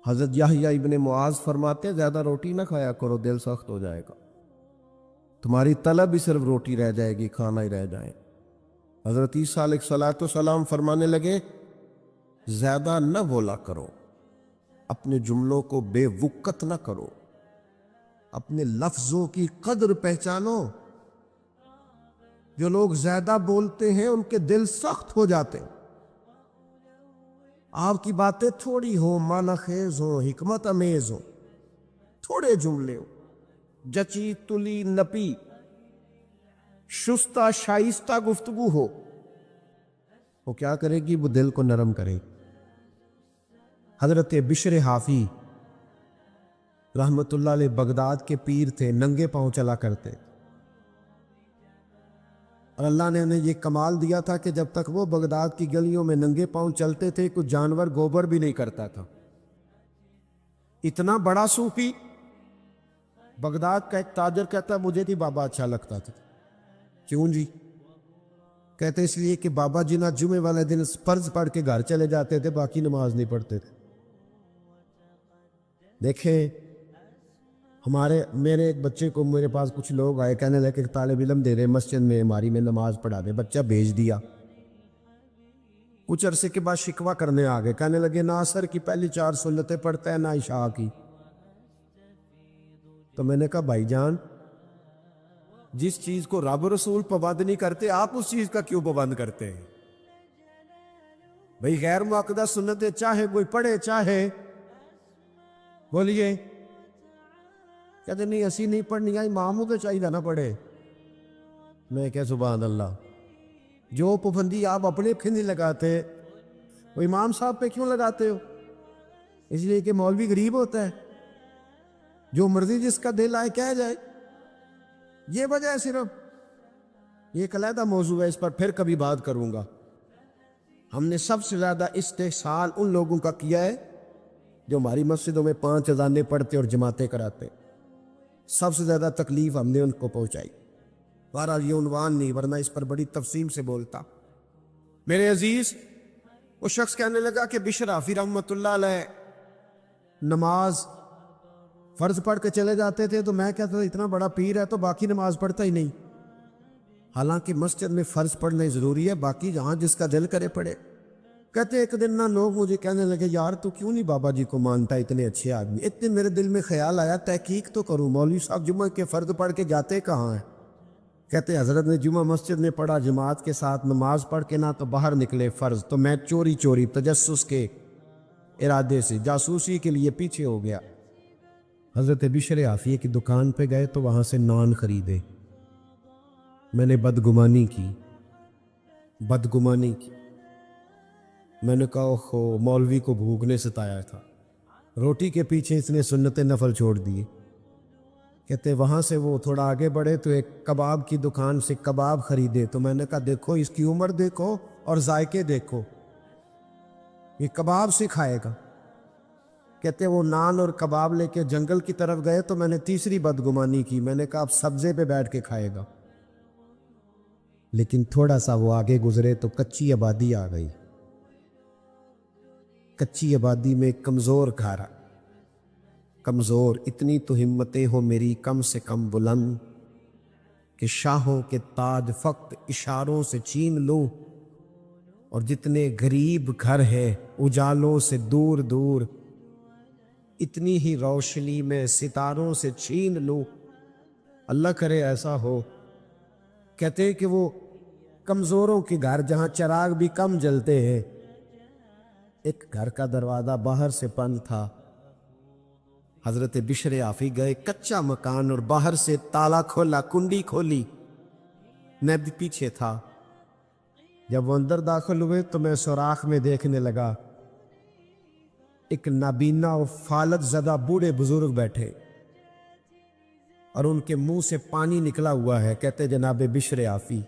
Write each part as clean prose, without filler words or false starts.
حضرت یحییٰ ابن معاذ فرماتے ہیں زیادہ روٹی نہ کھایا کرو، دل سخت ہو جائے گا، تمہاری طلب ہی صرف روٹی رہ جائے گی، کھانا ہی رہ جائے۔ حضرت عیسیٰ علیہ السلام فرمانے لگے زیادہ نہ بولا کرو، اپنے جملوں کو بے وقت نہ کرو، اپنے لفظوں کی قدر پہچانو۔ جو لوگ زیادہ بولتے ہیں ان کے دل سخت ہو جاتے ہیں۔ آپ کی باتیں تھوڑی ہوں، معنی خیز ہوں، حکمت امیز ہوں، تھوڑے جملے ہوں، جچی تلی نپی شستہ شائستہ گفتگو ہو، وہ کیا کرے گی؟ وہ دل کو نرم کرے گی۔ حضرت بشر حافی رحمت اللہ علیہ بغداد کے پیر تھے، ننگے پاؤں چلا کرتے، اور اللہ نے انہیں یہ کمال دیا تھا کہ جب تک وہ بغداد کی گلیوں میں ننگے پاؤں چلتے تھے کچھ جانور گوبر بھی نہیں کرتا تھا۔ اتنا بڑا صوفی، بغداد کا ایک تاجر کہتا مجھے نہیں بابا اچھا لگتا تھا۔ کیوں جی؟ کہتے اس لیے کہ بابا جی نہ جمعے والے دن فرض پڑھ کے گھر چلے جاتے تھے، باقی نماز نہیں پڑھتے تھے۔ دیکھیں میرے ایک بچے کو میرے پاس کچھ لوگ آئے، کہنے لگے کہ طالب علم دے رہے مسجد میں ہماری میں نماز پڑھا دے، بچہ بھیج دیا۔ کچھ عرصے کے بعد شکوہ کرنے آ گئے، کہنے لگے نہ عصر کی پہلی 4 سنتیں پڑھتا ہے نہ عشاء کی۔ تو میں نے کہا بھائی جان، جس چیز کو رب رسول پابند نہیں کرتے آپ اس چیز کا کیوں پابند کرتے ہیں؟ بھئی غیر مؤکدہ سنتیں چاہے کوئی پڑھے چاہے، بولیے، کہتے نہیں اسی نہیں پڑھنی، امام تو چاہیے نہ پڑھے۔ میں کہا سبحان اللہ، جو پابندی آپ اپنے پہ نہیں لگاتے وہ امام صاحب پہ کیوں لگاتے ہو؟ اس لیے کہ مولوی غریب ہوتا ہے، جو مرضی جس کا دل آئے کہہ جائے، یہ وجہ ہے صرف۔ یہ ایک علیحدہ موضوع ہے، اس پر پھر کبھی بات کروں گا۔ ہم نے سب سے زیادہ استحسان ان لوگوں کا کیا ہے جو ہماری مسجدوں میں 5 اذانیں پڑھتے اور جماعتیں کراتے، سب سے زیادہ تکلیف ہم نے ان کو پہنچائی۔ بہرحال یہ عنوان نہیں، ورنہ اس پر بڑی تفصیل سے بولتا۔ میرے عزیز، وہ شخص کہنے لگا کہ بشر حافی رحمت اللہ علیہ نماز فرض پڑھ کے چلے جاتے تھے، تو میں کہتا تھا اتنا بڑا پیر ہے تو باقی نماز پڑھتا ہی نہیں۔ حالانکہ مسجد میں فرض پڑھنا ضروری ہے، باقی جہاں جس کا دل کرے پڑھے۔ کہتے ایک دن نہ لوگ مجھے کہنے لگے یار تو کیوں نہیں بابا جی کو مانتا، اتنے اچھے آدمی۔ اتنے میرے دل میں خیال آیا تحقیق تو کروں، مولوی صاحب جمعہ کے فرض پڑھ کے جاتے کہاں ہیں؟ کہتے حضرت نے جمعہ مسجد میں پڑھا، جماعت کے ساتھ نماز پڑھ کے نہ تو باہر نکلے فرض، تو میں چوری چوری تجسس کے ارادے سے جاسوسی کے لیے پیچھے ہو گیا۔ حضرت بشر حافی کی دکان پہ گئے تو وہاں سے نان خریدے۔ میں نے بدگمانی کی۔ میں نے کہا اوہو، مولوی کو بھوک نے ستایا تھا، روٹی کے پیچھے اس نے سنت نفل چھوڑ دیے۔ کہتے وہاں سے وہ تھوڑا آگے بڑھے تو ایک کباب کی دکان سے کباب خریدے، تو میں نے کہا دیکھو اس کی عمر دیکھو اور ذائقے دیکھو، یہ کباب سے کھائے گا۔ کہتے وہ نان اور کباب لے کے جنگل کی طرف گئے تو میں نے تیسری بدگمانی کی، میں نے کہا اب سبزے پہ بیٹھ کے کھائے گا۔ لیکن تھوڑا سا وہ آگے گزرے تو کچی آبادی آ گئی۔ کچی آبادی میں کمزور گھر، کمزور، اتنی تو ہمتیں ہو میری کم سے کم بلند کہ شاہوں کے تاج فقط اشاروں سے چھین لوں، اور جتنے غریب گھر ہے اجالوں سے دور دور، اتنی ہی روشنی میں ستاروں سے چھین لوں۔ اللہ کرے ایسا ہو۔ کہتے ہیں کہ وہ کمزوروں کے گھر جہاں چراغ بھی کم جلتے ہیں، ایک گھر کا دروازہ باہر سے بند تھا۔ حضرت بشر حافی گئے، کچا مکان اور باہر سے تالا کھولا، کنڈی کھولی، میں بھی پیچھے تھا۔ جب وہ اندر داخل ہوئے تو میں سوراخ میں دیکھنے لگا، ایک نابینا اور فالج زدہ بوڑھے بزرگ بیٹھے اور ان کے منہ سے پانی نکلا ہوا ہے۔ کہتے جناب بشر حافی،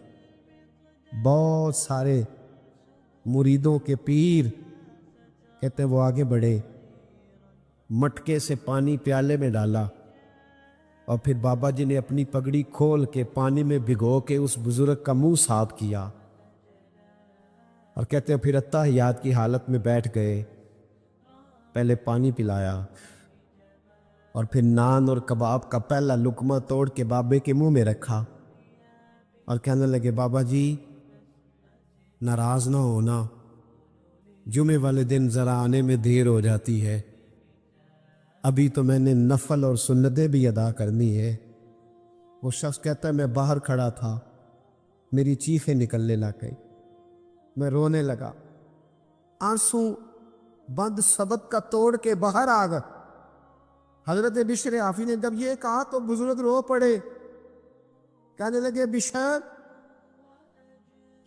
بہت سارے مریدوں کے پیر، کہتے وہ آگے بڑھے، مٹکے سے پانی پیالے میں ڈالا، اور پھر بابا جی نے اپنی پگڑی کھول کے پانی میں بھگو کے اس بزرگ کا منہ صاف کیا، اور کہتے پھر اتحیات کی حالت میں بیٹھ گئے۔ پہلے پانی پلایا اور پھر نان اور کباب کا پہلا لقمہ توڑ کے بابے کے منہ میں رکھا اور کہنے لگے بابا جی ناراض نہ ہونا، جمعے والے دن ذرا آنے میں دیر ہو جاتی ہے، ابھی تو میں نے نفل اور سنتیں بھی ادا کرنی ہے۔ وہ شخص کہتا ہے میں باہر کھڑا تھا، میری چیخیں نکلنے لگ گئی، میں رونے لگا، آنسو بند سبق کا توڑ کے باہر آ گئے۔ حضرت بشر حافی نے جب یہ کہا تو بزرگ رو پڑے، کہنے لگے بشر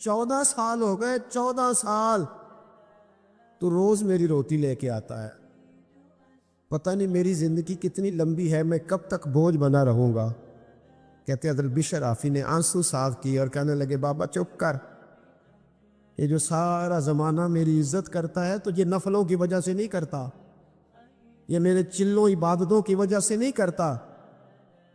14 سال ہو گئے، 14 سال تو روز میری روٹی لے کے آتا ہے، پتہ نہیں میری زندگی کتنی لمبی ہے، میں کب تک بوجھ بنا رہوں گا۔ کہتے حضرت بشر حافی نے آنسو صاف کیے اور کہنے لگے بابا چپ کر، یہ جو سارا زمانہ میری عزت کرتا ہے تو یہ نفلوں کی وجہ سے نہیں کرتا، یہ میرے چلوں عبادتوں کی وجہ سے نہیں کرتا۔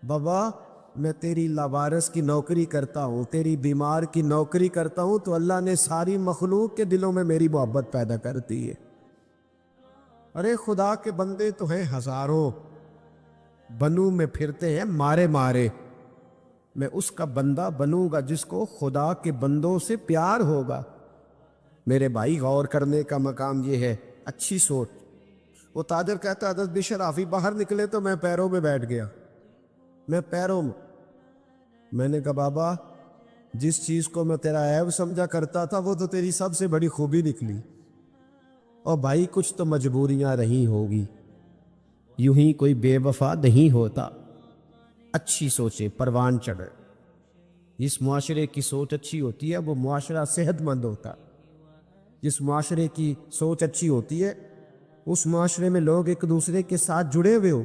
بابا میں تیری لاوارث کی نوکری کرتا ہوں، تیری بیمار کی نوکری کرتا ہوں تو اللہ نے ساری مخلوق کے دلوں میں میری محبت پیدا کر دی ہے۔ ارے خدا کے بندے تو ہیں ہزاروں، بنوں میں پھرتے ہیں مارے مارے، میں اس کا بندہ بنوں گا جس کو خدا کے بندوں سے پیار ہوگا۔ میرے بھائی غور کرنے کا مقام یہ ہے، اچھی سوچ۔ وہ تاجر کہتا ہے حضرت بشر حافی باہر نکلے تو میں پیروں میں بیٹھ گیا، میں پیروں میں نے کہا بابا جس چیز کو میں تیرا عیب سمجھا کرتا تھا وہ تو تیری سب سے بڑی خوبی نکلی، اور بھائی کچھ تو مجبوریاں رہی ہوگی، یوں ہی کوئی بے وفا نہیں ہوتا۔ اچھی سوچے پروان چڑھے، جس معاشرے کی سوچ اچھی ہوتی ہے وہ معاشرہ صحت مند ہوتا، جس معاشرے کی سوچ اچھی ہوتی ہے اس معاشرے میں لوگ ایک دوسرے کے ساتھ جڑے ہوئے ہو،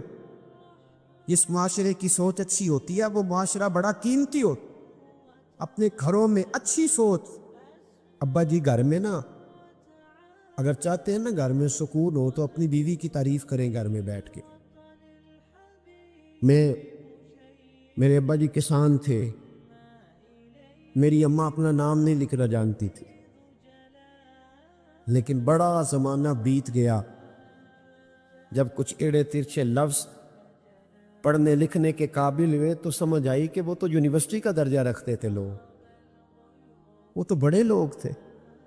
جس معاشرے کی سوچ اچھی ہوتی ہے وہ معاشرہ بڑا قیمتی ہو۔ اپنے گھروں میں اچھی سوچ، ابا جی گھر میں نا اگر چاہتے ہیں نا گھر میں سکون ہو تو اپنی بیوی کی تعریف کریں گھر میں بیٹھ کے۔ میرے ابا جی کسان تھے، میری اماں اپنا نام نہیں لکھنا جانتی تھی، لیکن بڑا زمانہ بیت گیا جب کچھ ایڑے ترچھے لفظ پڑھنے لکھنے کے قابل ہوئے تو سمجھ آئی کہ وہ تو یونیورسٹی کا درجہ رکھتے تھے لوگ، وہ تو بڑے لوگ تھے۔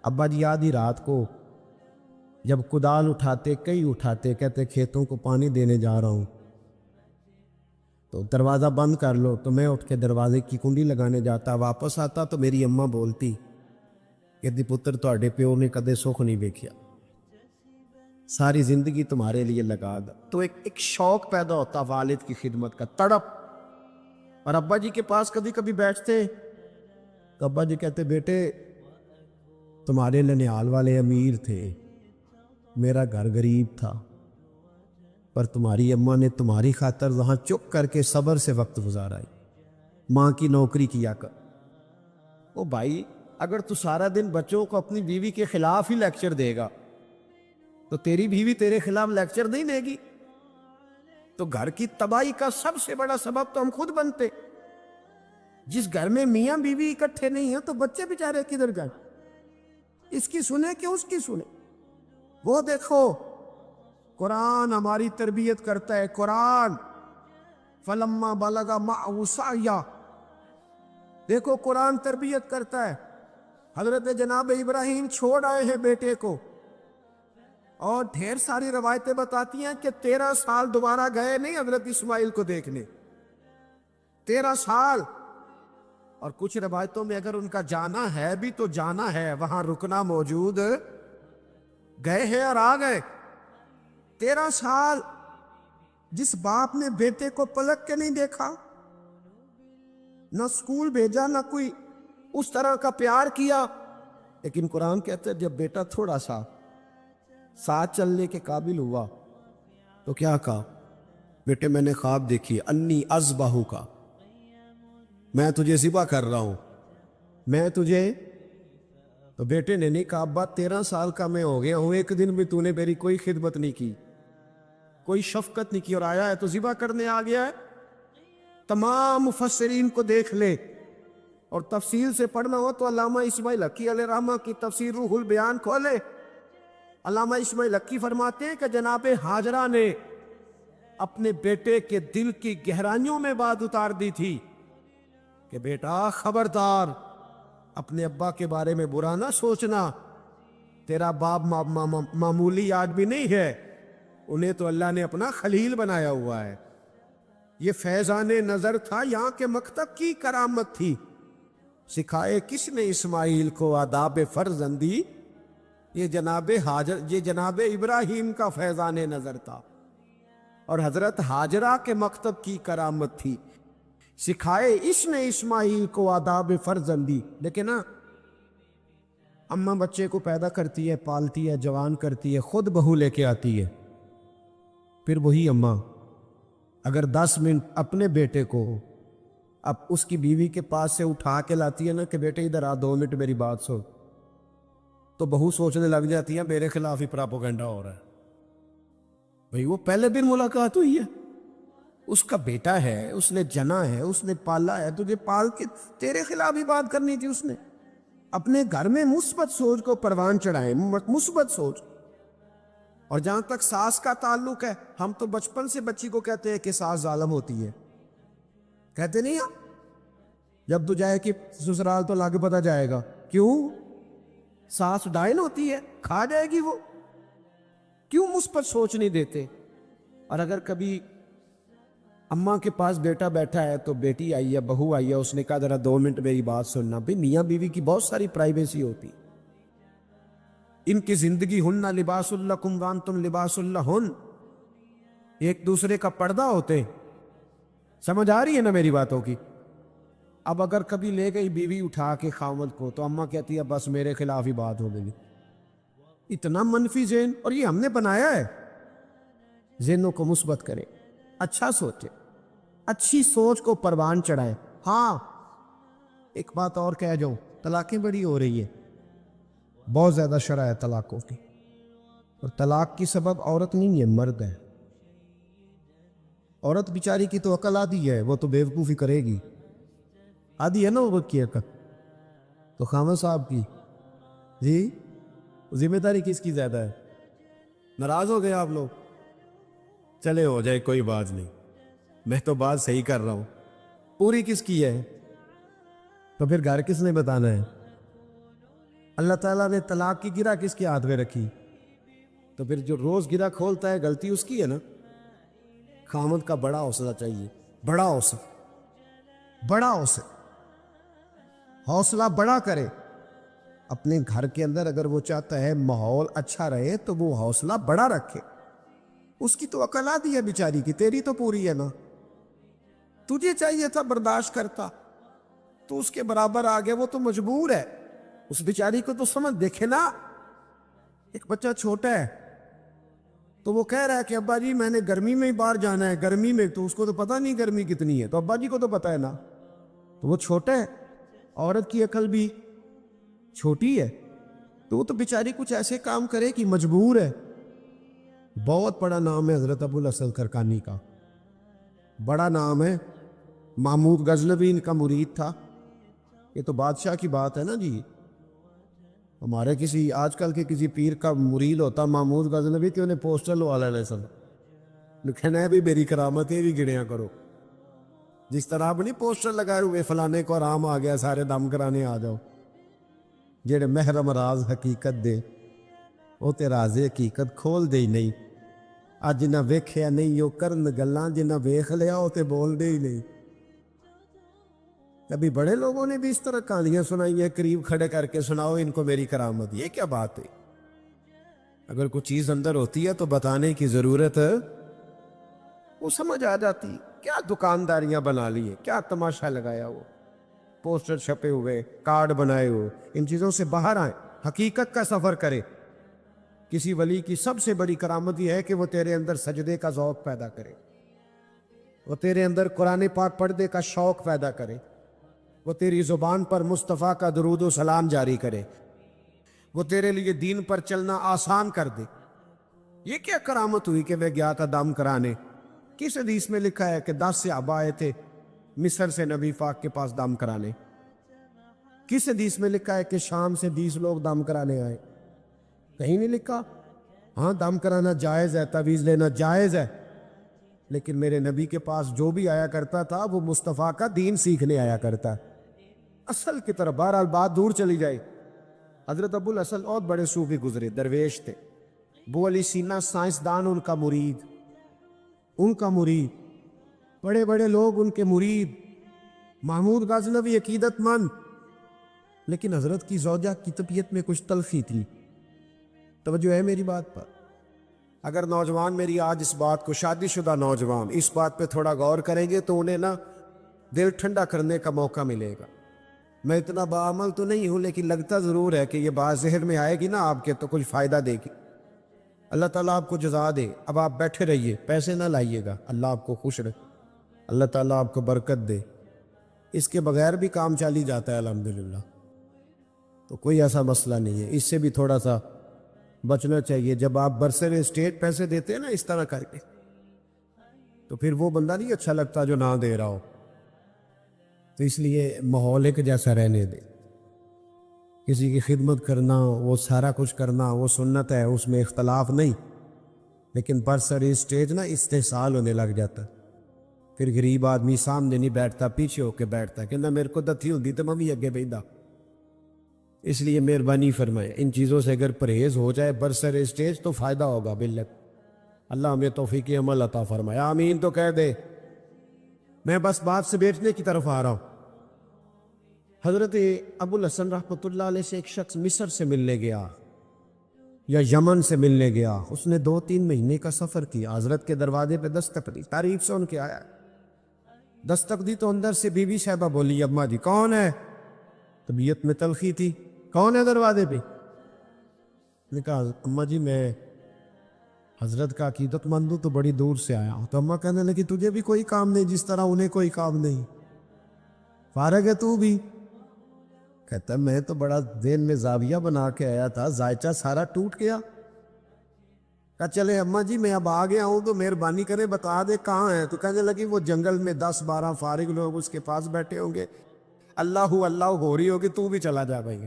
ابا جی آدھی رات کو جب کدال اٹھاتے کئی اٹھاتے کہتے کھیتوں کو پانی دینے جا رہا ہوں تو دروازہ بند کر لو، تو میں اٹھ کے دروازے کی کنڈی لگانے جاتا، واپس آتا تو میری اماں بولتی کہ دی پتر تواڈے پیو نے کدے سکھ نہیں ویکھیا، ساری زندگی تمہارے لیے لگا دا۔ تو ایک شوق پیدا ہوتا والد کی خدمت کا، تڑپ۔ اور ابا جی کے پاس کبھی کبھی بیٹھتے تو ابا جی کہتے بیٹے تمہارے ننیال والے امیر تھے، میرا گھر غریب تھا، پر تمہاری اماں نے تمہاری خاطر وہاں چپ کر کے صبر سے وقت گزارا، ماں کی نوکری کیا کر۔ او بھائی اگر تو سارا دن بچوں کو اپنی بیوی کے خلاف ہی لیکچر دے گا تو تیری بیوی تیرے خلاف لیکچر نہیں دے گی، تو گھر کی تباہی کا سب سے بڑا سبب تو ہم خود بنتے۔ جس گھر میں میاں بیوی اکٹھے نہیں ہیں تو بچے بیچارے کدھر گئے، اس کی سنیں کہ اس کی سنیں۔ وہ دیکھو قرآن ہماری تربیت کرتا ہے، قرآن فلما بلغ معه سعیا، دیکھو قرآن تربیت کرتا ہے۔ حضرت جناب ابراہیم چھوڑ آئے ہیں بیٹے کو، اور ڈھیر ساری روایتیں بتاتی ہیں کہ 13 سال دوبارہ گئے نہیں حضرت اسماعیل کو دیکھنے، 13 سال۔ اور کچھ روایتوں میں اگر ان کا جانا ہے بھی تو جانا ہے، وہاں رکنا موجود گئے ہیں اور آ گئے۔ 13 سال جس باپ نے بیٹے کو پلک کے نہیں دیکھا، نہ اسکول بھیجا، نہ کوئی اس طرح کا پیار کیا، لیکن قرآن کہتا ہے جب بیٹا تھوڑا سا ساتھ چلنے کے قابل ہوا تو کیا کہا، بیٹے میں نے خواب دیکھی انی اذبحو کا، میں تجھے ذبح کر رہا ہوں، میں تجھے۔ تو بیٹے نے نہیں کہا ابا 13 سال کا میں ہو گیا ہوں، ایک دن بھی تو نے میری کوئی خدمت نہیں کی، کوئی شفقت نہیں کی، اور آیا ہے تو ذبح کرنے آ گیا ہے۔ تمام مفسرین کو دیکھ لے، اور تفصیل سے پڑھنا ہو تو علامہ اسماعیل حقی علیہ رحمہ کی تفسیر روح البیان کھولے، علامہ اسماعیل حقی فرماتے ہیں کہ جناب ہاجرہ نے اپنے بیٹے کے دل کی گہرائیوں میں بات اتار دی تھی کہ بیٹا خبردار، اپنے ابا کے بارے میں برا نہ سوچنا، تیرا باپ معمولی آدمی نہیں ہے، انہیں تو اللہ نے اپنا خلیل بنایا ہوا ہے۔ یہ فیضان نظر تھا، یہاں کے مکتب کی کرامت تھی۔ سکھائے کس نے اسماعیل کو آداب فرزندی؟ یہ جناب ابراہیم کا فیضان نظر تھا، اور حضرت ہاجرہ کے مکتب کی کرامت تھی۔ سکھائے اس نے اسماعیل کو آداب فرزندی۔ لیکن اماں بچے کو پیدا کرتی ہے، پالتی ہے، جوان کرتی ہے، خود بہو لے کے آتی ہے، پھر وہی اماں اگر 10 منٹ اپنے بیٹے کو اب اس کی بیوی کے پاس سے اٹھا کے لاتی ہے نا کہ بیٹے ادھر آ 2 منٹ میری بات سن، تو بہو سوچنے لگ جاتی ہے میرے خلاف ہی پراپوگنڈا ہو رہا ہے۔ بھئی وہ پہلے دن ملاقات ہوئی ہے، اس کا بیٹا ہے، اس نے جنا ہے، اس نے پالا ہے، تجھے پال کے تیرے خلاف ہی بات کرنی تھی اس نے۔ اپنے گھر میں مثبت سوچ کو پروان چڑھائیں، مثبت سوچ۔ اور جہاں تک ساس کا تعلق ہے، ہم تو بچپن سے بچی کو کہتے ہیں کہ ساس ظالم ہوتی ہے، کہتے نہیں ہیں؟ جب تو جائے کہ سسرال تو لاگے پتہ جائے گا، کیوں؟ ساس ڈائن ہوتی ہے، کھا جائے گی وہ، کیوں مثبت سوچ نہیں دیتے؟ اور اگر کبھی اماں کے پاس بیٹا بیٹھا ہے تو بیٹی آئی ہے، بہو آئی ہے، اس نے کہا ذرا 2 منٹ میری بات سننا، بھی میاں بیوی کی بہت ساری پرائیویسی ہوتی، ان کی زندگی ہن لباس لکم وانتم لباس لہن، ایک دوسرے کا پردہ ہوتے۔ سمجھ آ رہی ہے نا میری باتوں کی؟ اب اگر کبھی لے گئی بیوی اٹھا کے خاوند کو تو اماں کہتی ہے بس میرے خلاف ہی بات ہو گئی۔ اتنا منفی ذہن، اور یہ ہم نے بنایا ہے۔ ذہنوں کو مثبت کرے، اچھا سوچے، اچھی سوچ کو پروان چڑھائے۔ ہاں ایک بات اور کہہ جاؤں، طلاقیں بڑی ہو رہی ہے، بہت زیادہ شرح ہے طلاقوں کی، اور طلاق کی سبب عورت نہیں ہے، مرد ہے۔ عورت بیچاری کی تو عقل آدھی ہے، وہ تو بیوقوفی کرے گی، آدھی ہے نا عورت کی عقل، تو خامد صاحب کی جی ذمہ داری کس کی زیادہ ہے؟ ناراض ہو گئے آپ لوگ؟ چلے ہو جائے، کوئی بات نہیں، میں تو بات صحیح کر رہا ہوں۔ پوری کس کی ہے؟ تو پھر گھر کس نے بتانا ہے؟ اللہ تعالیٰ نے طلاق کی گرہ کس کے ہاتھ میں رکھی؟ تو پھر جو روز گرہ کھولتا ہے غلطی اس کی ہے نا۔ خامد کا بڑا حوصلہ چاہیے، بڑا حوصلہ، بڑا حوصلہ، حوصلہ بڑا کرے اپنے گھر کے اندر۔ اگر وہ چاہتا ہے ماحول اچھا رہے تو وہ حوصلہ بڑا رکھے۔ اس کی تو عقل آدھی ہے بیچاری کی، تیری تو پوری ہے نا۔ تجھے چاہیے تھا برداشت کرتا، تو اس کے برابر آ گیا، وہ تو مجبور ہے۔ اس بیچاری کو تو سمجھ، دیکھے نا ایک بچہ چھوٹا ہے تو وہ کہہ رہا ہے کہ ابا جی میں نے گرمی میں ہی باہر جانا ہے، گرمی میں، تو اس کو تو پتہ نہیں گرمی کتنی ہے، تو ابا جی کو تو پتہ ہے نا، تو وہ چھوٹا ہے۔ عورت کی عقل بھی چھوٹی ہے، تو وہ تو بیچاری کچھ ایسے کام کرے کہ مجبور ہے۔ بہت بڑا نام ہے حضرت ابو الحسن کرکانی کا، بڑا نام ہے۔ محمود غزنوی ان کا مرید تھا۔ یہ تو بادشاہ کی بات ہے نا جی، ہمارے کسی آج کل کے کسی پیر کا مرید ہوتا محمود غزنوی تو انہیں پوسٹر لوا لینا سب، کہنا ہے بھی میری کرامت ہے بھی گنیا کرو۔ جس طرح آپ نہیں پوسٹر لگائے ہوئے فلانے کو آرام آ گیا سارے دم کرانے آ جاؤ، جیڑے محرم راز حقیقت دے وہ تے راز حقیقت کھول دے ہی نہیں۔ آج جنہ ویکھیا نہیں وہ کرن گلاں، جنہ ویکھ لیا وہ تے بول دے ہی نہیں۔ کبھی بڑے لوگوں نے بھی اس طرح کہانیاں سنائی ہیں، قریب کھڑے کر کے سناؤ ان کو میری کرامت، یہ کیا بات ہے؟ اگر کوئی چیز اندر ہوتی ہے تو بتانے کی ضرورت ہے، وہ سمجھ آ جاتی۔ کیا دکانداریاں بنا لی ہیں، کیا تماشا لگایا، وہ پوسٹر چھپے ہوئے، کارڈ بنائے ہوئے، ان چیزوں سے باہر آئیں، حقیقت کا سفر کرے۔ کسی ولی کی سب سے بڑی کرامت یہ ہے کہ وہ تیرے اندر سجدے کا ذوق پیدا کرے، وہ تیرے اندر قرآن پاک پڑھنے کا شوق پیدا کرے، وہ تیری زبان پر مصطفیٰ کا درود و سلام جاری کرے، وہ تیرے لیے دین پر چلنا آسان کر دے۔ یہ کیا کرامت ہوئی کہ وہ گیا تھا دم کرانے؟ کس حدیث میں لکھا ہے کہ 10 صحابہ آئے تھے مصر سے نبی پاک کے پاس دم کرانے؟ کس حدیث میں لکھا ہے کہ شام سے 20 لوگ دم کرانے آئے؟ کہیں نہیں لکھا۔ ہاں دم کرانا جائز ہے، تعویذ لینا جائز ہے، لیکن میرے نبی کے پاس جو بھی آیا کرتا تھا وہ مصطفیٰ کا دین سیکھنے آیا کرتا، اصل کی طرف۔ بہرحال بات دور چلی جائے، حضرت ابو الحسن بہت بڑے صوفی گزرے، درویش تھے۔ ابو علی سینا سائنسدان ان کا مرید، بڑے بڑے لوگ ان کے مرید۔ محمود غزنوی عقیدت مند، لیکن حضرت کی زوجہ کی طبیعت میں کچھ تلخی تھی۔ توجہ ہے میری بات پر؟ اگر نوجوان میری آج اس بات کو، شادی شدہ نوجوان اس بات پہ تھوڑا غور کریں گے تو انہیں نا دل ٹھنڈا کرنے کا موقع ملے گا۔ میں اتنا باعمل تو نہیں ہوں، لیکن لگتا ضرور ہے کہ یہ بات ذہن میں آئے گی نا آپ کے، تو کچھ فائدہ دے گی۔ اللہ تعالیٰ آپ کو جزا دے۔ اب آپ بیٹھے رہیے، پیسے نہ لائیے گا، اللہ آپ کو خوش رکھے، اللہ تعالیٰ آپ کو برکت دے۔ اس کے بغیر بھی کام چلی جاتا ہے الحمدللہ، تو کوئی ایسا مسئلہ نہیں ہے۔ اس سے بھی تھوڑا سا بچنا چاہیے۔ جب آپ برسر اسٹیٹ پیسے دیتے ہیں نا اس طرح کر کے، تو پھر وہ بندہ نہیں اچھا لگتا جو نہ دے رہا ہو۔ تو اس لیے ماحول ایک جیسا رہنے دے۔ کسی کی خدمت کرنا، وہ سارا کچھ کرنا، وہ سنت ہے، اس میں اختلاف نہیں، لیکن برسر اسٹیج نا استحصال ہونے لگ جاتا، پھر غریب آدمی سامنے نہیں بیٹھتا، پیچھے ہو کے بیٹھتا کہ نہ میرے کو دتھی ہوتی تو میں بھی اگے بیٹھا۔ اس لیے مہربانی فرمائے ان چیزوں سے اگر پرہیز ہو جائے برسر اسٹیج تو فائدہ ہوگا باللہ۔ اللہ ہمیں توفیق عمل عطا فرمائے، آمین تو کہہ دے۔ میں بس بات سے بیٹھنے کی طرف آ رہا ہوں۔ حضرت ابو الحسن رحمۃ اللہ علیہ سے ایک شخص مصر سے ملنے گیا یا یمن سے ملنے گیا، اس نے 2-3 مہینے کا سفر کیا، حضرت کے دروازے پہ دستک دی، تعریف سے ان کے آیا، دستک دی تو اندر سے بی بی صاحبہ بولی، اماں جی کون ہے؟ طبیعت میں تلخی تھی، کون ہے دروازے پہ؟ نے کہا اماں جی میں حضرت کا عقیدت مند ہوں، تو بڑی دور سے آیا ہوں۔ تو اماں کہنے لگی تجھے بھی کوئی کام نہیں جس طرح انہیں کوئی کام نہیں، فارغ ہے تو بھی؟ کہتا ہے میں تو بڑا ذہن میں زاویہ بنا کے آیا تھا، ذائچہ سارا ٹوٹ گیا۔ کہا چلے اماں جی میں اب آ گیا ہوں تو مہربانی کرے بتا دے کہاں ہے؟ تو کہنے لگی وہ جنگل میں 10-12 فارغ لوگ اس کے پاس بیٹھے ہوں گے، اللہ ہو رہی ہوگی، تو بھی چلا جا بھائی،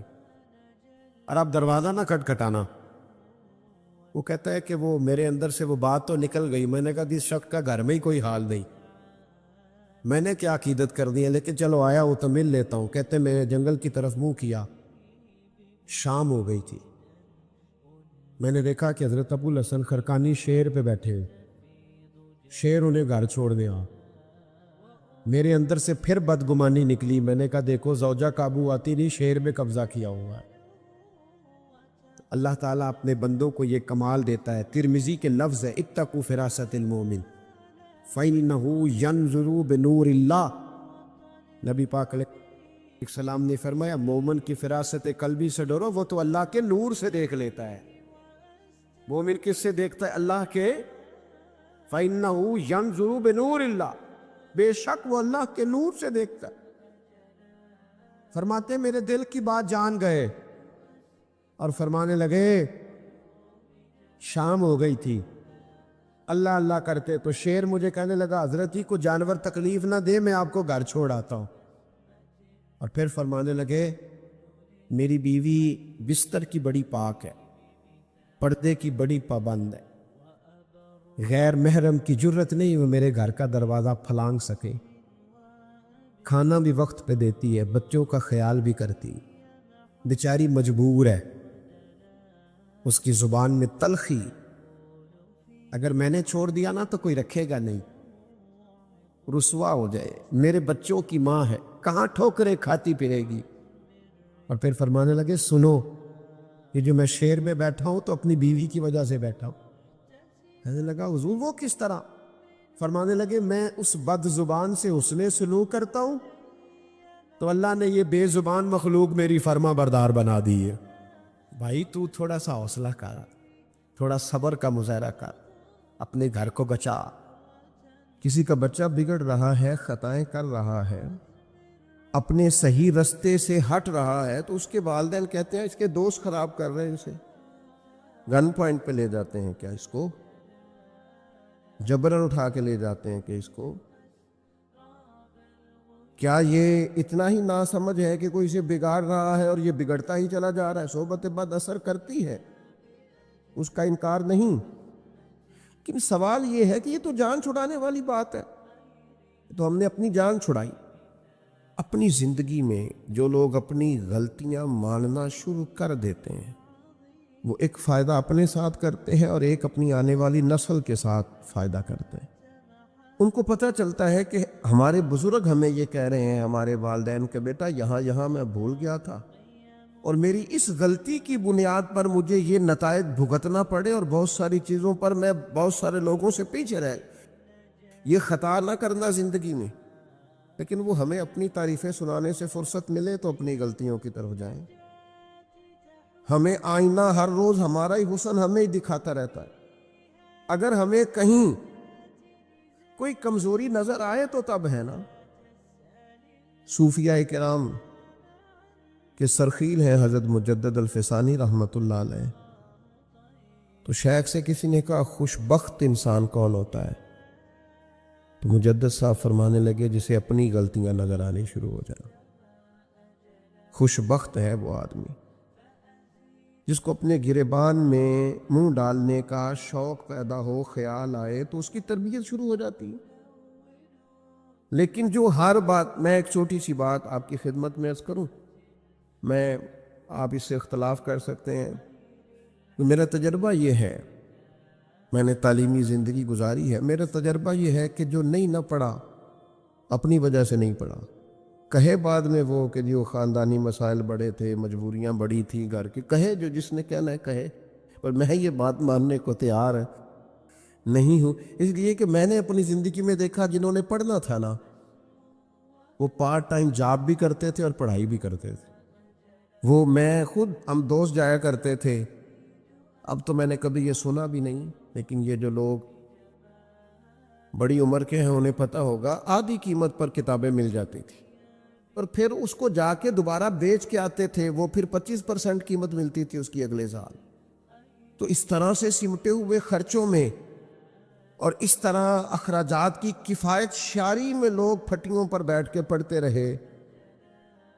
اور اب دروازہ نہ کھٹکھٹانا۔ وہ کہتا ہے کہ وہ میرے اندر سے وہ بات تو نکل گئی، میں نے کہا اس شخص کا گھر میں ہی کوئی حال نہیں، میں نے کیا عقیدت کر دی ہے، لیکن چلو آیا ہوں تو مل لیتا ہوں۔ کہتے میں جنگل کی طرف منہ کیا، شام ہو گئی تھی، میں نے دیکھا کہ حضرت ابو الحسن خرقانی شیر پہ بیٹھے، شیر انہیں گھر چھوڑ دیا۔ میرے اندر سے پھر بدگمانی نکلی، میں نے کہا دیکھو زوجہ قابو آتی نہیں، شیر میں قبضہ کیا ہوا ہے۔ اللہ تعالیٰ اپنے بندوں کو یہ کمال دیتا ہے۔ ترمذی کے لفظ ہے اتقوا فراست المومن فَإِنَّهُ يَنْظُرُ بِنُورِ اللَّهِ۔ نبی پاک علیہ السلام نے فرمایا مومن کی فراست قلبی سے ڈرو، وہ تو اللہ کے نور سے دیکھ لیتا ہے۔ مومن کس سے دیکھتا ہے؟ اللہ کے۔ فَإِنَّهُ يَنْظُرُ بِنُورِ اللَّهِ، بے شک وہ اللہ کے نور سے دیکھتا ہے۔ فرماتے میرے دل کی بات جان گئے اور فرمانے لگے شام ہو گئی تھی، اللہ اللہ کرتے تو شیر مجھے کہنے لگا حضرت ہی کو جانور تکلیف نہ دے، میں آپ کو گھر چھوڑ آتا ہوں۔ اور پھر فرمانے لگے میری بیوی بستر کی بڑی پاک ہے، پردے کی بڑی پابند ہے، غیر محرم کی جرت نہیں وہ میرے گھر کا دروازہ پھلانگ سکے، کھانا بھی وقت پہ دیتی ہے، بچوں کا خیال بھی کرتی، بیچاری مجبور ہے، اس کی زبان میں تلخی، اگر میں نے چھوڑ دیا نا تو کوئی رکھے گا نہیں، رسوا ہو جائے، میرے بچوں کی ماں ہے، کہاں ٹھوکریں کھاتی پھرے گی۔ اور پھر فرمانے لگے سنو، یہ جو میں شیر میں بیٹھا ہوں تو اپنی بیوی کی وجہ سے بیٹھا ہوں۔ کہنے لگا حضور وہ کس طرح؟ فرمانے لگے میں اس بد زبان سے حسن سلوک کرتا ہوں تو اللہ نے یہ بے زبان مخلوق میری فرما بردار بنا دی ہے۔ بھائی تو تھوڑا سا حوصلہ کر، تھوڑا صبر کا مظاہرہ کر، اپنے گھر کو بچا۔ کسی کا بچہ بگڑ رہا ہے، خطائیں کر رہا ہے، اپنے صحیح رستے سے ہٹ رہا ہے، تو اس کے والدین کہتے ہیں اس کے دوست خراب کر رہے ہیں، اسے گن پوائنٹ پہ لے جاتے ہیں، کیا اس کو جبرن اٹھا کے لے جاتے ہیں کہ اس کو، کیا یہ اتنا ہی ناسمجھ ہے کہ کوئی اسے بگاڑ رہا ہے اور یہ بگڑتا ہی چلا جا رہا ہے؟ صحبت بد اثر کرتی ہے۔ اس کا انکار نہیں، لیکن سوال یہ ہے کہ یہ تو جان چھڑانے والی بات ہے، تو ہم نے اپنی جان چھڑائی۔ اپنی زندگی میں جو لوگ اپنی غلطیاں ماننا شروع کر دیتے ہیں وہ ایک فائدہ اپنے ساتھ کرتے ہیں اور ایک اپنی آنے والی نسل کے ساتھ فائدہ کرتے ہیں۔ ان کو پتہ چلتا ہے کہ ہمارے بزرگ ہمیں یہ کہہ رہے ہیں، ہمارے والدین کہ بیٹا یہاں میں بھول گیا تھا اور میری اس غلطی کی بنیاد پر مجھے یہ نتائج بھگتنا پڑے اور بہت ساری چیزوں پر میں بہت سارے لوگوں سے پیچھے رہ، یہ خطا نہ کرنا زندگی میں۔ لیکن وہ ہمیں اپنی تعریفیں سنانے سے فرصت ملے تو اپنی غلطیوں کی طرف جائیں۔ ہمیں آئینہ ہر روز ہمارا ہی حسن ہمیں ہی دکھاتا رہتا ہے، اگر ہمیں کہیں کوئی کمزوری نظر آئے تو تب ہے نا۔ صوفیاء کرام کے سرخیل ہیں حضرت مجدد الفسانی رحمۃ اللہ علیہ، تو شیخ سے کسی نے کہا خوش بخت انسان کون ہوتا ہے؟ تو مجدد صاحب فرمانے لگے جسے اپنی غلطیاں نظر آنی شروع ہو جائیں۔ خوش بخت ہے وہ آدمی جس کو اپنے گریبان میں منہ ڈالنے کا شوق پیدا ہو، خیال آئے تو اس کی تربیت شروع ہو جاتی ہے۔ لیکن جو ہر بات، میں ایک چھوٹی سی بات آپ کی خدمت میں عرض کروں، میں آپ اس سے اختلاف کر سکتے ہیں، تو میرا تجربہ یہ ہے، میں نے تعلیمی زندگی گزاری ہے، میرا تجربہ یہ ہے کہ جو نہیں نہ پڑھا اپنی وجہ سے نہیں پڑھا، کہے بعد میں وہ کہ جو خاندانی مسائل بڑے تھے، مجبوریاں بڑی تھیں گھر کی، کہے جو جس نے کہنا ہے کہے، پر میں یہ بات ماننے کو تیار نہیں ہوں، اس لیے کہ میں نے اپنی زندگی میں دیکھا جنہوں نے پڑھنا تھا نا وہ پارٹ ٹائم جاب بھی کرتے تھے اور پڑھائی بھی کرتے تھے۔ وہ میں خود، ہم دوست جایا کرتے تھے، اب تو میں نے کبھی یہ سنا بھی نہیں، لیکن یہ جو لوگ بڑی عمر کے ہیں انہیں پتہ ہوگا، آدھی قیمت پر کتابیں مل جاتی تھی اور پھر اس کو جا کے دوبارہ بیچ کے آتے تھے، وہ پھر 25% قیمت ملتی تھی اس کی اگلے سال۔ تو اس طرح سے سمٹے ہوئے خرچوں میں اور اس طرح اخراجات کی کفایت شاری میں لوگ پھٹیوں پر بیٹھ کے پڑھتے رہے،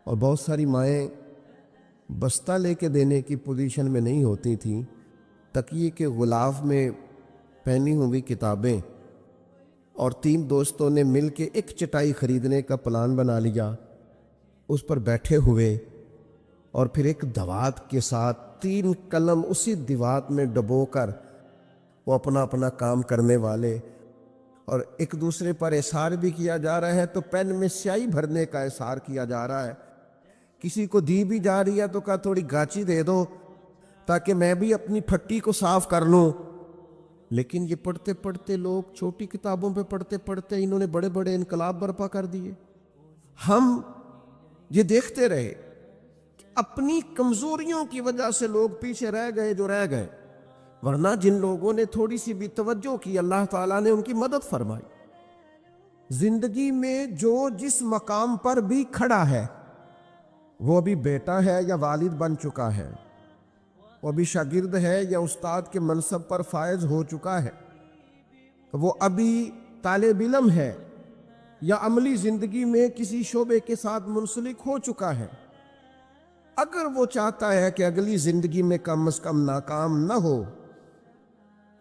اور بہت ساری مائیں بستہ لے کے دینے کی پوزیشن میں نہیں ہوتی تھیں، تکیے کے غلاف میں پہنی ہوئی کتابیں، اور 3 دوستوں نے مل کے ایک چٹائی خریدنے کا پلان بنا لیا، اس پر بیٹھے ہوئے اور پھر ایک دوات کے ساتھ 3 قلم اسی دوات میں ڈبو کر وہ اپنا اپنا کام کرنے والے، اور ایک دوسرے پر احسار بھی کیا جا رہا ہے، تو پین میں سیاہی بھرنے کا احسار کیا جا رہا ہے، کسی کو دی بھی جا رہی ہے تو کہا تھوڑی گاچی دے دو تاکہ میں بھی اپنی پھٹی کو صاف کر لوں۔ لیکن یہ پڑھتے پڑھتے لوگ چھوٹی کتابوں پہ پڑھتے پڑھتے انہوں نے بڑے بڑے انقلاب برپا کر دیے۔ ہم یہ دیکھتے رہے کہ اپنی کمزوریوں کی وجہ سے لوگ پیچھے رہ گئے جو رہ گئے، ورنہ جن لوگوں نے تھوڑی سی بھی توجہ کی اللہ تعالیٰ نے ان کی مدد فرمائی۔ زندگی میں جو جس مقام پر بھی کھڑا ہے، وہ بھی بیٹا ہے یا والد بن چکا ہے، وہ بھی شاگرد ہے یا استاد کے منصب پر فائز ہو چکا ہے، وہ ابھی طالب علم ہے یا عملی زندگی میں کسی شعبے کے ساتھ منسلک ہو چکا ہے، اگر وہ چاہتا ہے کہ اگلی زندگی میں کم از کم ناکام نہ ہو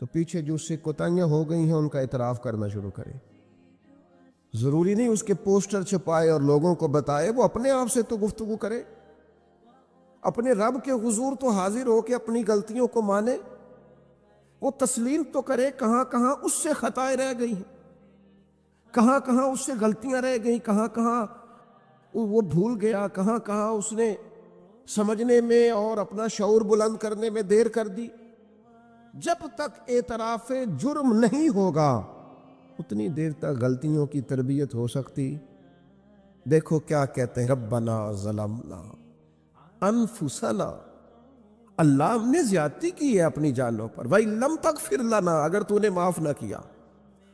تو پیچھے جو اس سے کوتاہیاں ہو گئی ہیں ان کا اعتراف کرنا شروع کرے۔ ضروری نہیں اس کے پوسٹر چھپائے اور لوگوں کو بتائے، وہ اپنے آپ سے تو گفتگو کرے، اپنے رب کے حضور تو حاضر ہو کے اپنی غلطیوں کو مانے، وہ تسلیم تو کرے کہاں کہاں اس سے خطائیں رہ گئی ہیں، کہاں کہاں اس سے غلطیاں رہ گئیں، کہاں کہاں وہ بھول گیا، کہاں کہاں اس نے سمجھنے میں اور اپنا شعور بلند کرنے میں دیر کر دی۔ جب تک اعتراف جرم نہیں ہوگا اتنی دیر تک غلطیوں کی تربیت ہو سکتی۔ دیکھو کیا کہتے ہیں، ربنا ظلمنا انفسنا، اللہ ہم نے زیادتی کی ہے اپنی جانوں پر، وَإِن لَمْ تَغْفِرْ لَنَا، اگر تو نے معاف نہ کیا،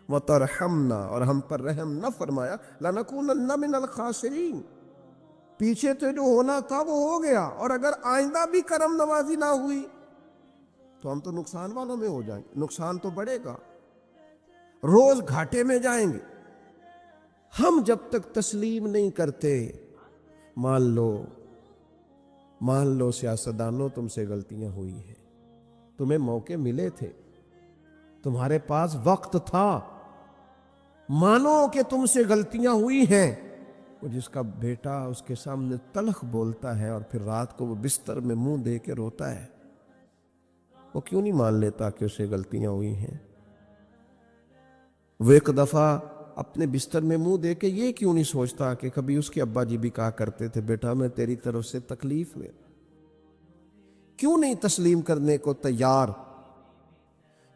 وَتَرْحَمْنَا، اور ہم پر رحم نہ فرمایا، لَنَكُونَنَّ مِنَ الْخَاسِرِينَ، پیچھے تو جو ہونا تھا وہ ہو گیا، اور اگر آئندہ بھی کرم نوازی نہ ہوئی تو ہم تو نقصان والوں میں ہو جائیں گے، نقصان تو بڑھے گا، روز گھاٹے میں جائیں گے۔ ہم جب تک تسلیم نہیں کرتے، مان لو سیاستدانوں تم سے غلطیاں ہوئی ہیں، تمہیں موقع ملے تھے، تمہارے پاس وقت تھا، مانو کہ تم سے غلطیاں ہوئی ہیں۔ وہ جس کا بیٹا اس کے سامنے تلخ بولتا ہے اور پھر رات کو وہ بستر میں منہ دے کے روتا ہے، وہ کیوں نہیں مان لیتا کہ اسے غلطیاں ہوئی ہیں؟ وہ ایک دفعہ اپنے بستر میں منہ دے کے یہ کیوں نہیں سوچتا کہ کبھی اس کے ابا جی بھی کہا کرتے تھے بیٹا میں تیری طرف سے تکلیف میں؟ کیوں نہیں تسلیم کرنے کو تیار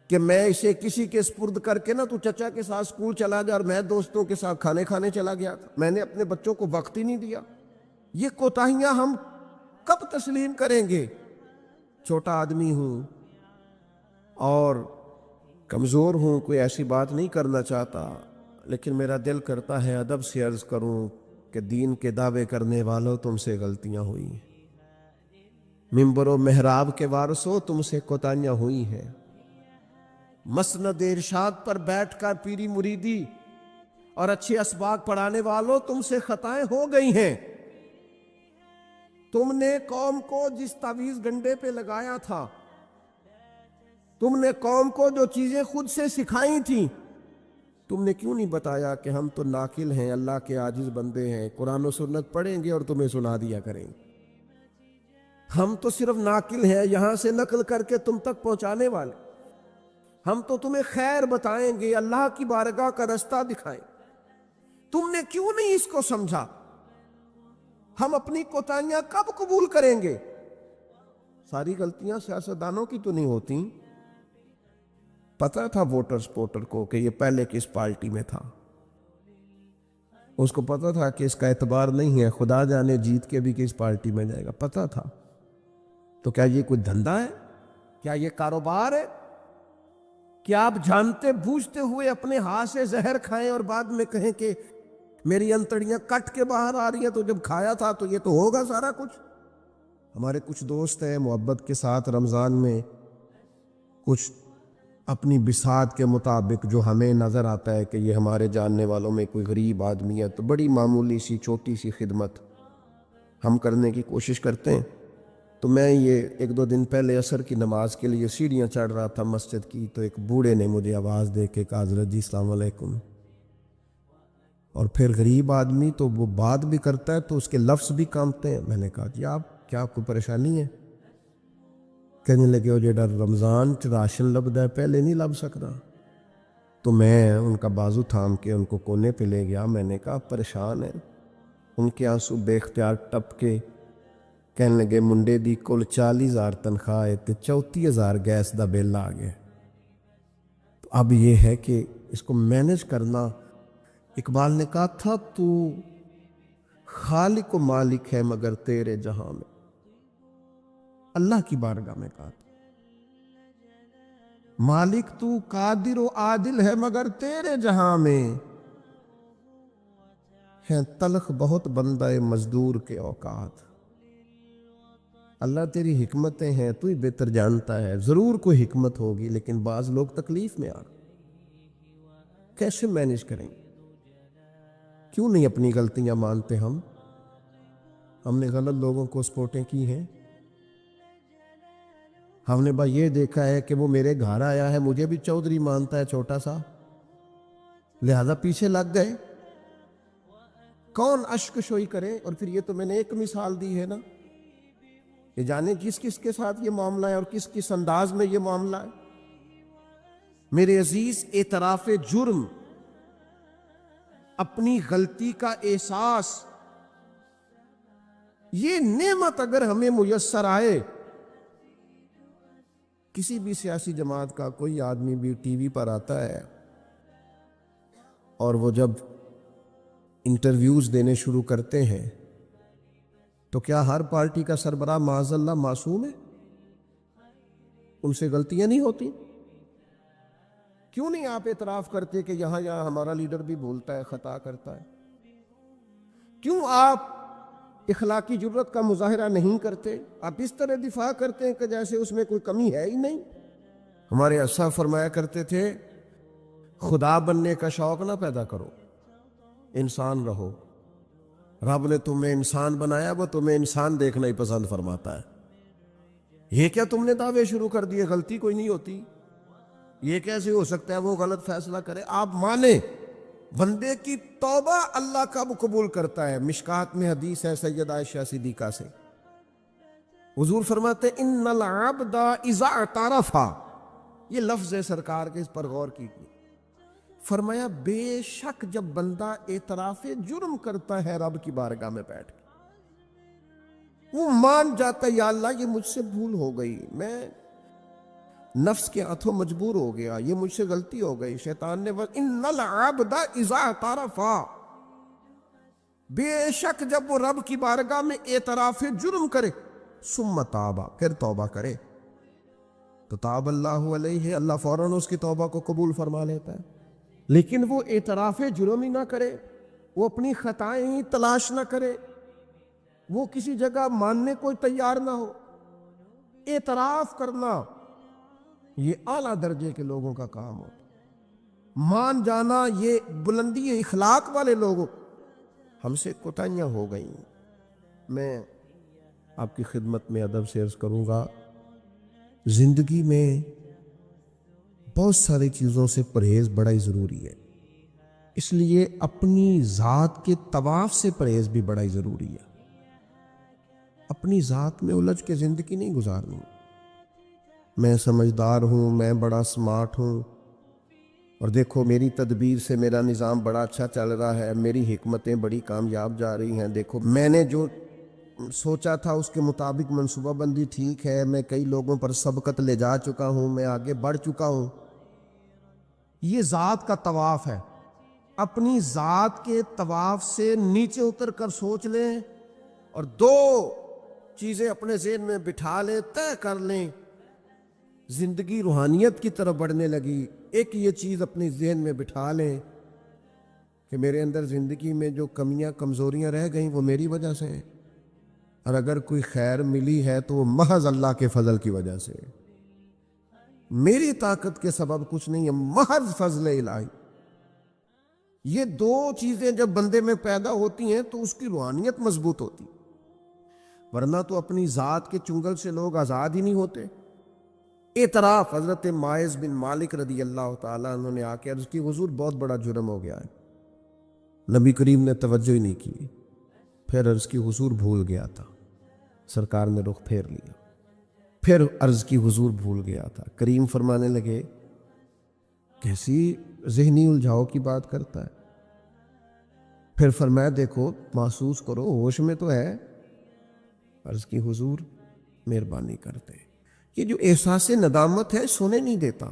کہ میں اسے کسی کے سپرد کر کے نا تو چچا کے ساتھ اسکول چلا جا اور میں دوستوں کے ساتھ کھانے چلا گیا تھا، میں نے اپنے بچوں کو وقت ہی نہیں دیا۔ یہ کوتاہیاں ہم کب تسلیم کریں گے؟ چھوٹا آدمی ہوں اور کمزور ہوں، کوئی ایسی بات نہیں کرنا چاہتا، لیکن میرا دل کرتا ہے ادب سے عرض کروں کہ دین کے دعوے کرنے والوں تم سے غلطیاں ہوئی ہیں، ممبر و محراب کے وارثوں تم سے کوتاہیاں ہوئی ہیں، مسند ارشاد پر بیٹھ کر پیری مریدی اور اچھے اسباق پڑھانے والوں تم سے خطائیں ہو گئی ہیں۔ تم نے قوم کو جس تعویذ گنڈے پہ لگایا تھا، تم نے قوم کو جو چیزیں خود سے سکھائی تھیں، تم نے کیوں نہیں بتایا کہ ہم تو ناقل ہیں، اللہ کے عاجز بندے ہیں، قرآن و سنت پڑھیں گے اور تمہیں سنا دیا کریں گے، ہم تو صرف ناقل ہیں، یہاں سے نقل کر کے تم تک پہنچانے والے، ہم تو تمہیں خیر بتائیں گے، اللہ کی بارگاہ کا رستہ دکھائیں۔ تم نے کیوں نہیں اس کو سمجھا؟ ہم اپنی کوتاہیاں کب قبول کریں گے؟ ساری غلطیاں سیاستدانوں کی تو نہیں ہوتی۔ پتہ تھا ووٹر کو کہ یہ پہلے کس پارٹی میں تھا، اس کو پتہ تھا کہ اس کا اعتبار نہیں ہے، خدا جانے جیت کے بھی کس پارٹی میں جائے گا، پتہ تھا۔ تو کیا یہ کوئی دھندا ہے؟ کیا یہ کاروبار ہے؟ کیا آپ جانتے بوجھتے ہوئے اپنے ہاتھ سے زہر کھائیں اور بعد میں کہیں کہ میری انتڑیاں کٹ کے باہر آ رہی ہیں، تو جب کھایا تھا تو یہ تو ہوگا سارا کچھ؟ ہمارے کچھ دوست ہیں محبت کے ساتھ رمضان میں کچھ اپنی بساط کے مطابق جو ہمیں نظر آتا ہے کہ یہ ہمارے جاننے والوں میں کوئی غریب آدمی ہے، تو بڑی معمولی سی چھوٹی سی خدمت ہم کرنے کی کوشش کرتے ہیں۔ تو میں یہ 1-2 دن پہلے عصر کی نماز کے لیے سیڑھیاں چڑھ رہا تھا مسجد کی، تو ایک بوڑھے نے مجھے آواز دے کے کہا حضرت جی السلام علیکم، اور پھر غریب آدمی تو وہ بات بھی کرتا ہے تو اس کے لفظ بھی کانپتے ہیں۔ میں نے کہا جی آپ کیا کوئی پریشانی ہے؟ کہنے لگے وہ جیڑا رمضان چ راشن لبدا ہے پہلے نہیں لب سکتا۔ تو میں ان کا بازو تھام کے ان کو کونے پہ لے گیا، میں نے کہا پریشان ہے؟ ان کے آنسو بے اختیار ٹپ کے کہنے لگے منڈے دی کل 40,000 تنخواہ ہے تے 34,000 گیس دا بل آ گیا۔ تو اب یہ ہے کہ اس کو مینج کرنا۔ اقبال نے کہا تھا تو خالق و مالک ہے مگر تیرے جہاں میں، اللہ کی بارگاہ میں کہا تھا مالک تو قادر و عادل ہے مگر تیرے جہاں میں، ہے تلخ بہت بندہ مزدور کے اوقات۔ اللہ تیری حکمتیں ہیں، تو ہی بہتر جانتا ہے، ضرور کوئی حکمت ہوگی، لیکن بعض لوگ تکلیف میں آ کیسے مینج کریں؟ کیوں نہیں اپنی غلطیاں مانتے؟ ہم نے غلط لوگوں کو سپورٹیں کی ہیں، ہم نے بھائی یہ دیکھا ہے کہ وہ میرے گھر آیا ہے، مجھے بھی چودھری مانتا ہے چھوٹا سا، لہذا پیچھے لگ گئے۔ کون اشک شوئی کرے؟ اور پھر یہ تو میں نے ایک مثال دی ہے نا، یہ جانے کس کس کے ساتھ یہ معاملہ ہے اور کس کس انداز میں یہ معاملہ ہے۔ میرے عزیز، اعتراف جرم، اپنی غلطی کا احساس، یہ نعمت اگر ہمیں میسر آئے، کسی بھی سیاسی جماعت کا کوئی آدمی بھی ٹی وی پر آتا ہے اور وہ جب انٹرویوز دینے شروع کرتے ہیں تو کیا ہر پارٹی کا سربراہ معاذ اللہ معصوم ہے؟ ان سے غلطیاں نہیں ہوتی؟ کیوں نہیں آپ اعتراف کرتے کہ یہاں ہمارا لیڈر بھی بھولتا ہے، خطا کرتا ہے؟ کیوں آپ اخلاقی جرت کا مظاہرہ نہیں کرتے؟ آپ اس طرح دفاع کرتے ہیں کہ جیسے اس میں کوئی کمی ہے ہی نہیں۔ ہمارے اسا فرمایا کرتے تھے خدا بننے کا شوق نہ پیدا کرو، انسان رہو، رب نے تمہیں انسان بنایا، وہ تمہیں انسان دیکھنا ہی پسند فرماتا ہے۔ یہ کیا تم نے دعوے شروع کر دیے؟ غلطی کوئی نہیں ہوتی، یہ کیسے ہو سکتا ہے وہ غلط فیصلہ کرے؟ آپ مانیں بندے کی توبہ اللہ کب قبول کرتا ہے؟ مشکات میں حدیث ہے سیدہ عائشہ صدیقہ سے، حضور فرماتے ہیں ان العبد اذا اعترف، یہ لفظ ہے سرکار کے، اس پر غور کیجیے، فرمایا بے شک جب بندہ اعتراف جرم کرتا ہے رب کی بارگاہ میں بیٹھ کے، وہ مان جاتا ہے یا اللہ یہ مجھ سے بھول ہو گئی، میں نفس کے ہاتھوں مجبور ہو گیا، یہ مجھ سے غلطی ہو گئی، شیطان نے ان العبد اذا اعترف، بے شک جب وہ رب کی بارگاہ میں اعتراف جرم کرے، ثم تاب، پھر توبہ کرے، تو تاب اللہ علیہ، اللہ فوراً اس کی توبہ کو قبول فرما لیتا ہے۔ لیکن وہ اعتراف جرم ہی نہ کرے، وہ اپنی خطائیں ہی تلاش نہ کرے، وہ کسی جگہ ماننے کو تیار نہ ہو۔ اعتراف کرنا یہ اعلیٰ درجے کے لوگوں کا کام ہوتا ہے، مان جانا یہ بلندی اخلاق والے لوگوں۔ ہم سے کوتاہیاں ہو گئیں، میں آپ کی خدمت میں ادب سے عرض کروں گا، زندگی میں بہت ساری چیزوں سے پرہیز بڑا ہی ضروری ہے، اس لیے اپنی ذات کے طواف سے پرہیز بھی بڑا ہی ضروری ہے۔ اپنی ذات میں الجھ کے زندگی نہیں گزارنی، میں سمجھدار ہوں، میں بڑا سمارٹ ہوں، اور دیکھو میری تدبیر سے میرا نظام بڑا اچھا چل رہا ہے، میری حکمتیں بڑی کامیاب جا رہی ہیں، دیکھو میں نے جو سوچا تھا اس کے مطابق منصوبہ بندی ٹھیک ہے، میں کئی لوگوں پر سبقت لے جا چکا ہوں، میں آگے بڑھ چکا ہوں۔ یہ ذات کا طواف ہے، اپنی ذات کے طواف سے نیچے اتر کر سوچ لیں اور دو چیزیں اپنے ذہن میں بٹھا لیں، طے کر لیں، زندگی روحانیت کی طرف بڑھنے لگی۔ ایک یہ چیز اپنے ذہن میں بٹھا لیں کہ میرے اندر زندگی میں جو کمیاں کمزوریاں رہ گئیں وہ میری وجہ سے ہیں، اور اگر کوئی خیر ملی ہے تو وہ محض اللہ کے فضل کی وجہ سے، میری طاقت کے سبب کچھ نہیں ہے، محض فضل الہی۔ یہ دو چیزیں جب بندے میں پیدا ہوتی ہیں تو اس کی روحانیت مضبوط ہوتی، ورنہ تو اپنی ذات کے چنگل سے لوگ آزاد ہی نہیں ہوتے۔ اعتراف، حضرت معاذ بن مالک رضی اللہ تعالیٰ عنہ نے آ کے عرض کی حضور بہت بڑا جرم ہو گیا ہے، نبی کریم نے توجہ ہی نہیں کی، پھر عرض کی حضور بھول گیا تھا، سرکار نے رخ پھیر لیا، پھر عرض کی حضور بھول گیا تھا، کریم فرمانے لگے کیسی ذہنی الجھاؤ کی بات کرتا ہے، پھر فرمایا دیکھو محسوس کرو ہوش میں تو ہے، عرض کی حضور مہربانی کرتے ہیں، یہ جو احساس ندامت ہے سونے نہیں دیتا،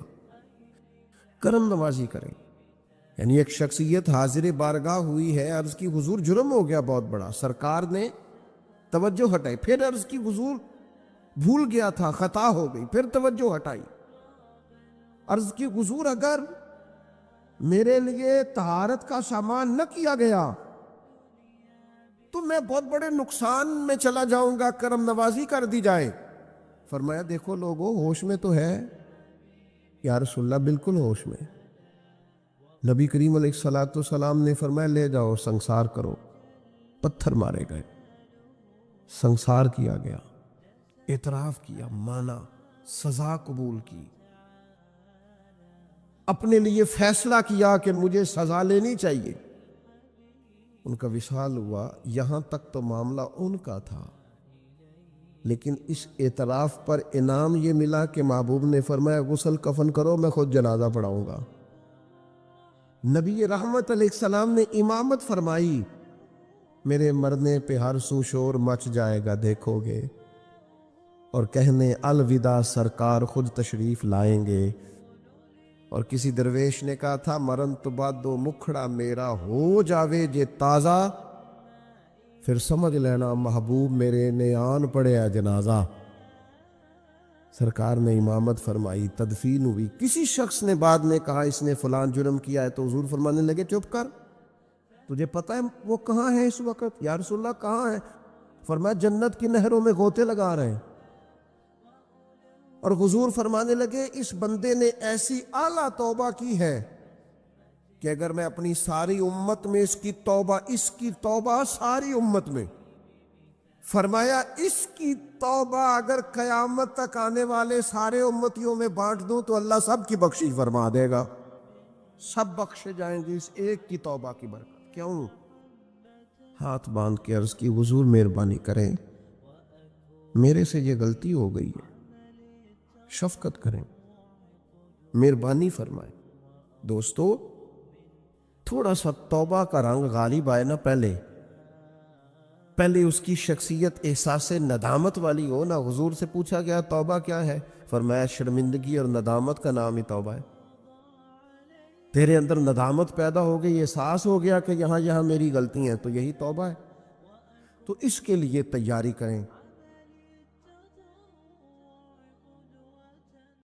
کرم نوازی کریں۔ یعنی ایک شخصیت حاضر بارگاہ ہوئی ہے، عرض کی حضور جرم ہو گیا بہت بڑا، سرکار نے توجہ ہٹائی، پھر عرض کی حضور بھول گیا تھا، خطا ہو گئی، پھر توجہ ہٹائی، عرض کی حضور اگر میرے لیے طہارت کا سامان نہ کیا گیا تو میں بہت بڑے نقصان میں چلا جاؤں گا، کرم نوازی کر دی جائے۔ فرمایا دیکھو لوگوں ہوش میں تو ہے، یا رسول اللہ بالکل ہوش میں۔ نبی کریم علیہ الصلوۃ والسلام نے فرمایا لے جاؤ سنسار کرو، پتھر مارے گئے، سنسار کیا گیا، اعتراف کیا، مانا، سزا قبول کی، اپنے لیے فیصلہ کیا کہ مجھے سزا لینی چاہیے، ان کا وصال ہوا۔ یہاں تک تو معاملہ ان کا تھا، لیکن اس اعتراف پر انعام یہ ملا کہ محبوب نے فرمایا غسل کفن کرو، میں خود جنازہ پڑھاؤں گا۔ نبی رحمت علیہ السلام نے امامت فرمائی، میرے مرنے پہ ہر سو شور مچ جائے گا دیکھو گے، اور کہنے الوداع سرکار خود تشریف لائیں گے۔ اور کسی درویش نے کہا تھا مرن تو بعد دو مکھڑا میرا ہو جاوے جے تازہ، پھر سمجھ لینا محبوب میرے نے آن پڑیا جنازہ۔ سرکار نے امامت فرمائی، تدفین ہوئی۔ کسی شخص نے بعد میں کہا اس نے فلان جرم کیا ہے، تو حضور فرمانے لگے چپ کر، تجھے پتہ ہے وہ کہاں ہے اس وقت؟ یا رسول اللہ کہاں ہے؟ فرمایا جنت کی نہروں میں غوطے لگا رہے ہیں۔ اور حضور فرمانے لگے اس بندے نے ایسی اعلیٰ توبہ کی ہے کہ اگر میں اپنی ساری امت میں اس کی توبہ ساری امت میں فرمایا اس کی توبہ اگر قیامت تک آنے والے سارے امتیوں میں بانٹ دوں تو اللہ سب کی بخشش فرما دے گا، سب بخشے جائیں گے اس ایک کی توبہ کی برکت۔ کیوں؟ ہاتھ باندھ کے عرض کی حضور مہربانی کریں، میرے سے یہ غلطی ہو گئی ہے، شفقت کریں، مہربانی فرمائیں۔ دوستو تھوڑا سا توبہ کا رنگ غالب آئے نا، پہلے اس کی شخصیت احساس ندامت والی ہو نا۔ حضور سے پوچھا گیا توبہ کیا ہے؟ فرمایا شرمندگی اور ندامت کا نام ہی توبہ ہے۔ تیرے اندر ندامت پیدا ہو گئی، احساس ہو گیا کہ یہاں میری غلطی ہیں، تو یہی توبہ ہے۔ تو اس کے لیے تیاری کریں۔